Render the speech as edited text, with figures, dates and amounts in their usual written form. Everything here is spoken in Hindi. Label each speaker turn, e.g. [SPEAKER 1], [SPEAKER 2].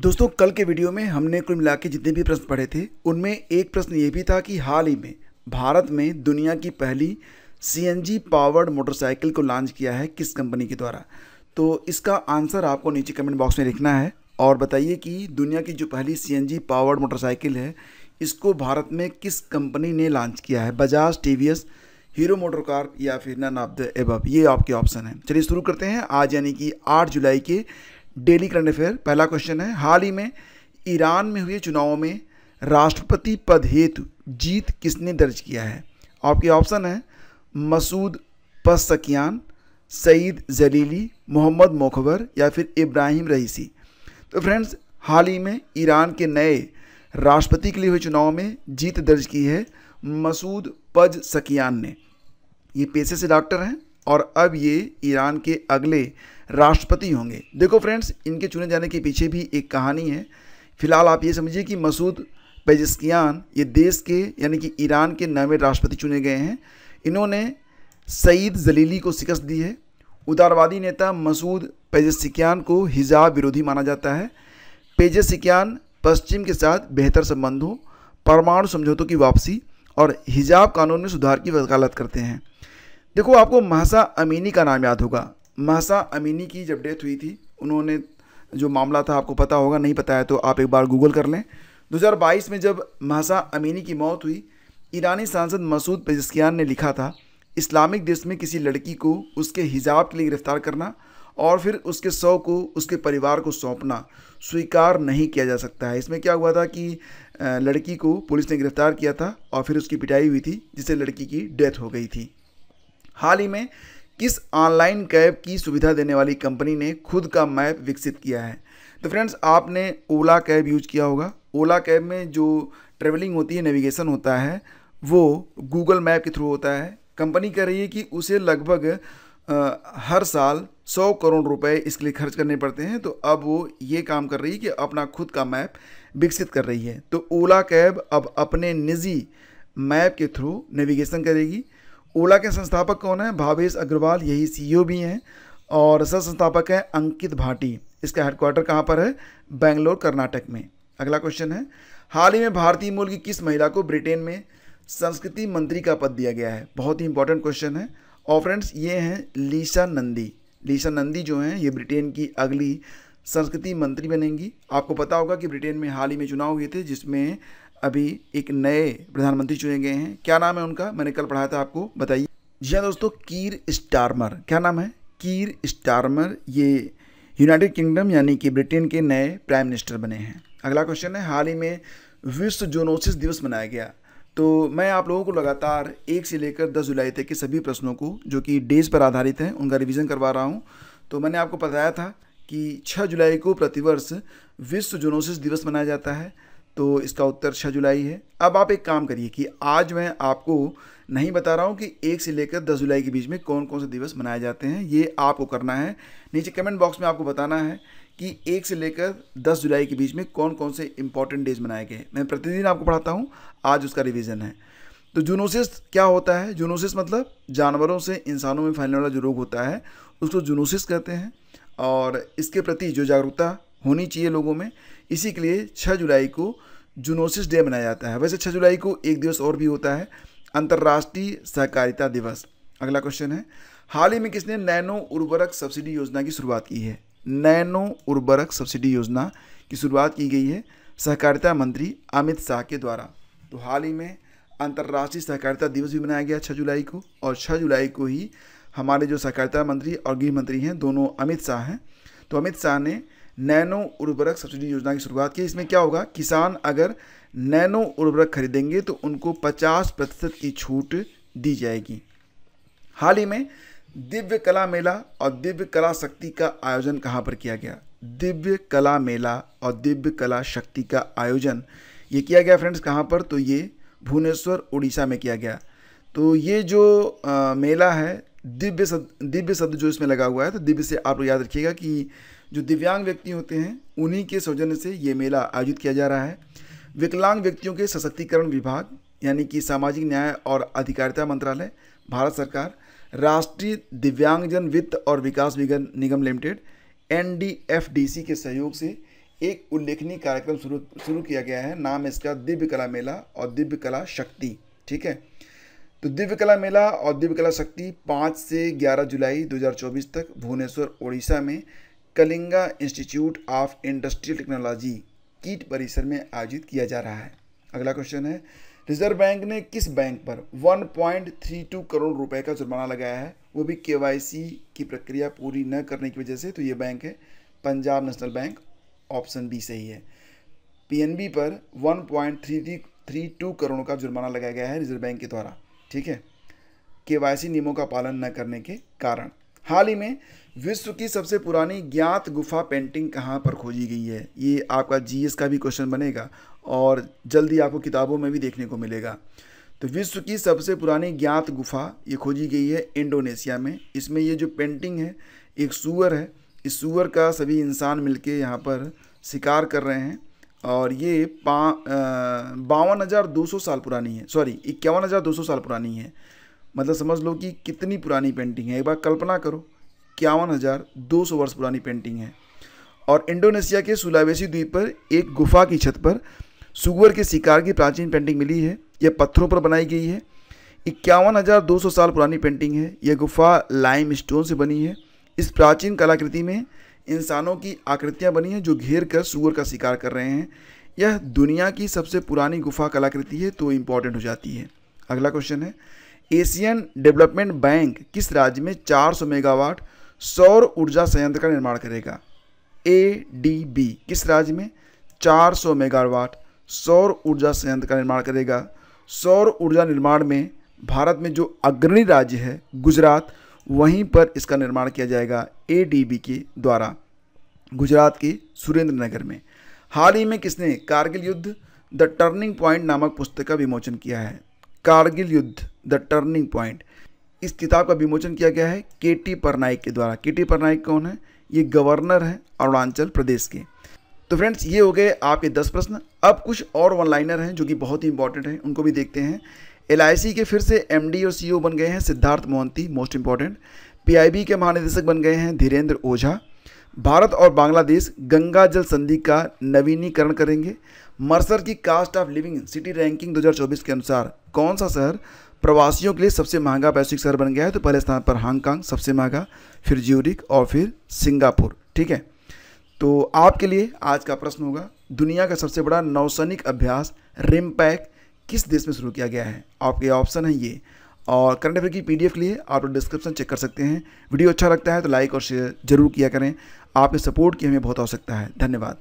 [SPEAKER 1] दोस्तों कल के वीडियो में हमने कुल मिला के जितने भी प्रश्न पढ़े थे उनमें एक प्रश्न ये भी था कि हाल ही में भारत में दुनिया की पहली सीएनजी पावर्ड मोटरसाइकिल को लॉन्च किया है किस कंपनी के द्वारा। तो इसका आंसर आपको नीचे कमेंट बॉक्स में लिखना है और बताइए कि दुनिया की जो पहली सीएनजी पावर्ड मोटरसाइकिल है इसको भारत में किस कंपनी ने लॉन्च किया है, बजाज, टीवीएस, हीरो मोटरकार या फिर नन ऑफ द एबव। ये आपके ऑप्शन है। चलिए शुरू करते हैं आज यानी कि 8 जुलाई के डेली करंट अफेयर। पहला क्वेश्चन है, हाल ही में ईरान में हुए चुनावों में राष्ट्रपति पद हेतु जीत किसने दर्ज किया है। आपके ऑप्शन है मसूद पज़श्कियान, सईद जलीली, मोहम्मद मोखबर या फिर इब्राहिम रईसी। तो फ्रेंड्स, हाल ही में ईरान के नए राष्ट्रपति के लिए हुए चुनाव में जीत दर्ज की है मसूद पज़श्कियान ने। ये पेशे से डॉक्टर हैं और अब ये ईरान के अगले राष्ट्रपति होंगे। देखो फ्रेंड्स, इनके चुने जाने के पीछे भी एक कहानी है। फिलहाल आप ये समझिए कि मसूद पज़श्कियान ये देश के यानी कि ईरान के नवे राष्ट्रपति चुने गए हैं। इन्होंने सईद जलीली को शिकस्त दी है। उदारवादी नेता मसूद पज़श्कियान को हिजाब विरोधी माना जाता है। पज़श्कियान पश्चिम के साथ बेहतर संबंधों, परमाणु समझौतों की वापसी और हिजाब कानून में सुधार की वकालत करते हैं। देखो, आपको महसा अमीनी का नाम याद होगा। महसा अमीनी की जब डेथ हुई थी, उन्होंने जो मामला था आपको पता होगा, नहीं पता है तो आप एक बार गूगल कर लें। 2022 में जब महसा अमीनी की मौत हुई, ईरानी सांसद मसूद पज़श्कियान ने लिखा था, इस्लामिक देश में किसी लड़की को उसके हिजाब के लिए गिरफ्तार करना और फिर उसके शव को उसके परिवार को सौंपना स्वीकार नहीं किया जा सकता है। इसमें क्या हुआ था कि लड़की को पुलिस ने गिरफ्तार किया था और फिर उसकी पिटाई हुई थी, जिससे लड़की की डेथ हो गई थी। हाल ही में किस ऑनलाइन कैब की सुविधा देने वाली कंपनी ने खुद का मैप विकसित किया है। तो फ्रेंड्स, आपने ओला कैब यूज किया होगा। ओला कैब में जो ट्रेवलिंग होती है, नेविगेशन होता है, वो गूगल मैप के थ्रू होता है। कंपनी कह रही है कि उसे लगभग हर साल 100 करोड़ रुपए इसके लिए खर्च करने पड़ते हैं। तो अब वो ये काम कर रही है कि अपना खुद का मैप विकसित कर रही है। तो ओला कैब अब अपने निजी मैप के थ्रू नेविगेशन करेगी। ओला के संस्थापक कौन है? भावेश अग्रवाल, यही सीईओ भी हैं और सह संस्थापक है अंकित भाटी। इसका हेडक्वार्टर कहाँ पर है? बेंगलोर, कर्नाटक में। अगला क्वेश्चन है, हाल ही में भारतीय मूल की किस महिला को ब्रिटेन में संस्कृति मंत्री का पद दिया गया है? बहुत ही इंपॉर्टेंट क्वेश्चन है। और फ्रेंड्स, ये हैं लीसा नंदी। लीसा नंदी जो हैं ये ब्रिटेन की अगली संस्कृति मंत्री बनेंगी। आपको पता होगा कि ब्रिटेन में हाल ही में चुनाव हुए थे, जिसमें अभी एक नए प्रधानमंत्री चुने गए हैं। क्या नाम है उनका? मैंने कल पढ़ाया था, आपको बताइए। जी हाँ दोस्तों, कीर स्टारमर। क्या नाम है? कीर स्टारमर। ये यूनाइटेड किंगडम यानी कि ब्रिटेन के नए प्राइम मिनिस्टर बने हैं। अगला क्वेश्चन है, हाल ही में विश्व जूनोसिस दिवस मनाया गया। तो मैं आप लोगों को लगातार 1 से लेकर 10 जुलाई तक के सभी प्रश्नों को जो कि डेज पर आधारित हैं उनका रिवीजन करवा रहा हूँ। तो मैंने आपको बताया था कि 6 जुलाई को प्रतिवर्ष विश्व जूनोसिस दिवस मनाया जाता है। तो इसका उत्तर 6 जुलाई है। अब आप एक काम करिए कि आज मैं आपको नहीं बता रहा हूँ कि 1 से लेकर 10 जुलाई के बीच में कौन कौन से दिवस मनाए जाते हैं। ये आपको करना है, नीचे कमेंट बॉक्स में आपको बताना है कि 1 से लेकर 10 जुलाई के बीच में कौन कौन से इंपॉर्टेंट डेज मनाए गए। मैं प्रतिदिन आपको पढ़ाता हूँ, आज उसका रिवीजन है। तो जूनोसिस क्या होता है? जूनोसिस मतलब जानवरों से इंसानों में फैलने वाला जो रोग होता है उसको जूनोसिस कहते हैं। और इसके प्रति जो जागरूकता होनी चाहिए लोगों में, इसी के लिए 6 जुलाई को जूनोसिस डे मनाया जाता है। वैसे 6 जुलाई को एक दिवस और भी होता है, अंतर्राष्ट्रीय सहकारिता दिवस। अगला क्वेश्चन है, हाल ही में किसने नैनो उर्वरक सब्सिडी योजना की शुरुआत की है? नैनो उर्वरक सब्सिडी योजना की शुरुआत की गई है सहकारिता मंत्री अमित शाह के द्वारा। तो हाल ही में अंतर्राष्ट्रीय सहकारिता दिवस भी मनाया गया 6 जुलाई को, और 6 जुलाई को ही हमारे जो सहकारिता मंत्री और गृह मंत्री हैं दोनों अमित शाह हैं। तो अमित शाह ने नैनो उर्वरक सब्सिडी योजना की शुरुआत की। इसमें क्या होगा, किसान अगर नैनो उर्वरक खरीदेंगे तो उनको 50% की छूट दी जाएगी। हाल ही में दिव्य कला मेला और दिव्य कला शक्ति का आयोजन कहाँ पर किया गया? दिव्य कला मेला और दिव्य कला शक्ति का आयोजन ये किया गया फ्रेंड्स कहाँ पर? तो ये भुवनेश्वर, उड़ीसा में किया गया। तो ये जो मेला है, दिव्य शब्द जो इसमें लगा हुआ है, तो दिव्य से आप लोग याद रखिएगा कि जो दिव्यांग व्यक्ति होते हैं उन्हीं के सौजन्य से ये मेला आयोजित किया जा रहा है। विकलांग व्यक्तियों के सशक्तिकरण विभाग यानी कि सामाजिक न्याय और अधिकारिता मंत्रालय, भारत सरकार, राष्ट्रीय दिव्यांगजन वित्त और विकास निगम लिमिटेड NDFDC के सहयोग से एक उल्लेखनीय कार्यक्रम शुरू किया गया है। नाम इसका दिव्य कला मेला और दिव्य कला शक्ति। ठीक है, तो दिव्य कला मेला और दिव्य कला शक्ति 5 से 11 जुलाई 2024 तक भुवनेश्वर ओडिशा में Kalinga institute of industrial technology कीट परिसर में आयोजित किया जा रहा है। अगला क्वेश्चन है, रिजर्व बैंक ने किस बैंक पर 1.32 करोड़ रुपए का जुर्माना लगाया है, वो भी केवाईसी की प्रक्रिया पूरी न करने की वजह से। तो ये बैंक है Punjab national bank, option B सही है। पीएनबी पर 1.32 करोड़ का जुर्माना लगाया गया है रिजर्व बैंक के द्वारा। ठीक है, केवाईसी नियमों का पालन न करने के कारण। हाल ही में विश्व की सबसे पुरानी ज्ञात गुफा पेंटिंग कहाँ पर खोजी गई है? ये आपका जीएस का भी क्वेश्चन बनेगा और जल्दी आपको किताबों में भी देखने को मिलेगा। तो विश्व की सबसे पुरानी ज्ञात गुफा ये खोजी गई है इंडोनेशिया में। इसमें ये जो पेंटिंग है, एक सूअर है, इस सूअर का सभी इंसान मिलके यहाँ पर शिकार कर रहे हैं और ये 52,200 साल पुरानी है, सॉरी 51,200 साल पुरानी है। मतलब समझ लो कि कितनी पुरानी पेंटिंग है, एक बार कल्पना करो, 51,200 वर्ष पुरानी पेंटिंग है। और इंडोनेशिया के सुलावेसी द्वीप पर एक गुफा की छत पर सूअर के शिकार की प्राचीन पेंटिंग मिली है। यह पत्थरों पर बनाई गई है, 51,200 साल पुरानी पेंटिंग है। यह गुफा लाइम स्टोन से बनी है। इस प्राचीन कलाकृति में इंसानों की आकृतियां बनी हैं जो घेर कर सूअर का शिकार कर रहे हैं। यह दुनिया की सबसे पुरानी गुफा कलाकृति है, तो इम्पॉर्टेंट हो जाती है। अगला क्वेश्चन है, एशियन डेवलपमेंट बैंक किस राज्य में 400 मेगावाट सौर ऊर्जा संयंत्र का निर्माण करेगा? ADB किस राज्य में 400 मेगावाट सौर ऊर्जा संयंत्र का निर्माण करेगा? सौर ऊर्जा निर्माण में भारत में जो अग्रणी राज्य है गुजरात, वहीं पर इसका निर्माण किया जाएगा ADB के द्वारा, गुजरात के सुरेंद्रनगर में। हाल ही में किसने कारगिल युद्ध द टर्निंग पॉइंट नामक पुस्तक का विमोचन किया है? कारगिल युद्ध द टर्निंग पॉइंट, इस किताब का विमोचन किया गया है KT पटनायक के द्वारा। KT पटनायक कौन है? ये गवर्नर है अरुणाचल प्रदेश के। तो फ्रेंड्स, ये हो गए आपके 10 प्रश्न। अब कुछ और वन लाइनर हैं जो कि बहुत ही इंपॉर्टेंट हैं, उनको भी देखते हैं। LIC के फिर से MD और CEO बन गए हैं Siddharth Mohanty, most important. PIB के महानिदेशक बन गए हैं धीरेन्द्र ओझा। भारत और बांग्लादेश गंगा जल संधि का नवीनीकरण करेंगे। मर्सर की cost of living city ranking 2024 के अनुसार कौन सा शहर प्रवासियों के लिए सबसे महंगा वैश्विक शहर बन गया है? तो पहले स्थान पर हांगकांग सबसे महंगा, फिर ज्यूरिख और फिर सिंगापुर। ठीक है, तो आपके लिए आज का प्रश्न होगा, दुनिया का सबसे बड़ा नौसैनिक अभ्यास रिमपैक किस देश में शुरू किया गया है? आपके ऑप्शन है ये। और करंट अफेयर की PDF के लिए आप डिस्क्रिप्शन चेक कर सकते हैं। वीडियो अच्छा लगता है तो लाइक और शेयर जरूर किया करें। आपके सपोर्ट की हमें बहुत आवश्यकता है। धन्यवाद।